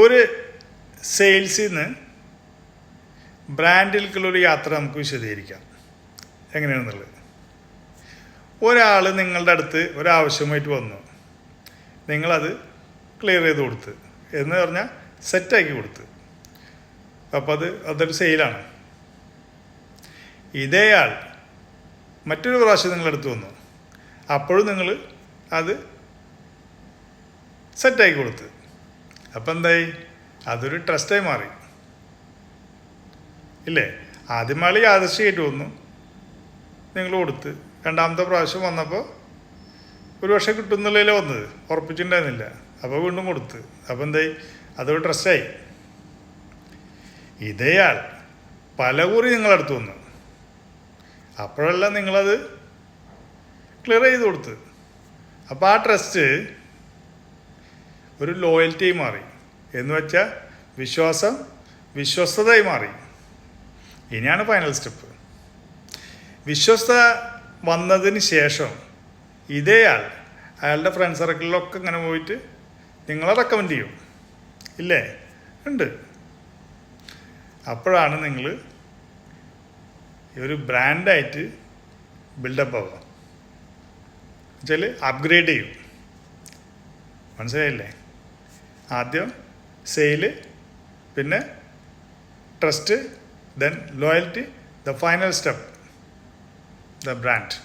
ഒരു സെയിൽസിൽ നിന്ന് ബ്രാൻഡിലേക്കുള്ളൊരു യാത്ര നമുക്ക് വിശദീകരിക്കാം എങ്ങനെയാണെന്നുള്ളത്. ഒരാൾ നിങ്ങളുടെ അടുത്ത് ഒരാവശ്യമായിട്ട് വന്നു, നിങ്ങളത് ക്ലിയർ ചെയ്ത് കൊടുത്ത് എന്ന് പറഞ്ഞാൽ സെറ്റാക്കി കൊടുത്ത്, അപ്പോൾ അതൊരു സെയിലാണ്. ഇതേയാൾ മറ്റൊരു പ്രാവശ്യം നിങ്ങളുടെ അടുത്ത് വന്നു, അപ്പോഴും നിങ്ങൾ അത് സെറ്റാക്കി കൊടുത്ത്, അപ്പം എന്തായി? അതൊരു ട്രസ്റ്റായി മാറി ഇല്ലേ? ആദ്യം ആൾ യാദൃശ്ചികമായിട്ട് വന്നു, നിങ്ങൾ കൊടുത്ത്, രണ്ടാമത്തെ പ്രാവശ്യം വന്നപ്പോൾ ഒരു വർഷം കിട്ടുന്നുള്ളതിലേ വന്നത്, ഉറപ്പിച്ചിട്ടുണ്ടായിരുന്നില്ല, അപ്പോൾ വീണ്ടും കൊടുത്ത്, അപ്പോൾ എന്തായി? അതൊരു ട്രസ്റ്റായി. ഇതേയാൾ പല കുറി നിങ്ങളടുത്ത് വന്നു, അപ്പോഴെല്ലാം നിങ്ങളത് ക്ലിയർ ചെയ്ത് കൊടുത്ത്, അപ്പോൾ ആ ട്രസ്റ്റ് ഒരു ലോയൽറ്റിയായി മാറി, എന്ന് വെച്ചാൽ വിശ്വസ്തതയായി മാറി. ഇനിയാണ് ഫൈനൽ സ്റ്റെപ്പ്. വിശ്വസ്തത വന്നതിന് ശേഷം ഇതേയാൾ അയാളുടെ ഫ്രണ്ട് സർക്കിളിലൊക്കെ ഇങ്ങനെ പോയിട്ട് നിങ്ങളെ റെക്കമെൻഡ് ചെയ്യും ഇല്ലേ? ഉണ്ട്. അപ്പോഴാണ് നിങ്ങൾ ഒരു ബ്രാൻഡായിട്ട് ബിൽഡപ്പ് ആവുക, എന്നുവെച്ചാൽ അപ്ഗ്രേഡ് ചെയ്യും. മനസ്സിലായില്ലേ? ആദ്യം സെയില്, പിന്നെ trust, then loyalty, the final step the brand.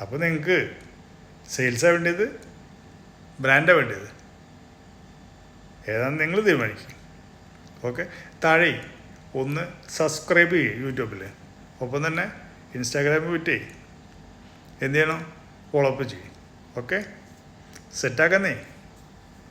അപ്പോൾ നിങ്ങൾക്ക് സെയിൽസാണ് വേണ്ടിയത്, ബ്രാൻഡാണ് വേണ്ടിയത്, ഏതാണെന്ന് നിങ്ങൾ തീരുമാനിക്കും. ഓക്കെ, താഴെ ഒന്ന് സബ്സ്ക്രൈബ് ചെയ്യും യൂട്യൂബിൽ, ഒപ്പം തന്നെ ഇൻസ്റ്റാഗ്രാമിൽ വിറ്റ് എന്ത് ചെയ്യണം? ഫോളോ അപ്പ് ചെയ്യും. ഓക്കെ, സെറ്റാക്കുന്നേ.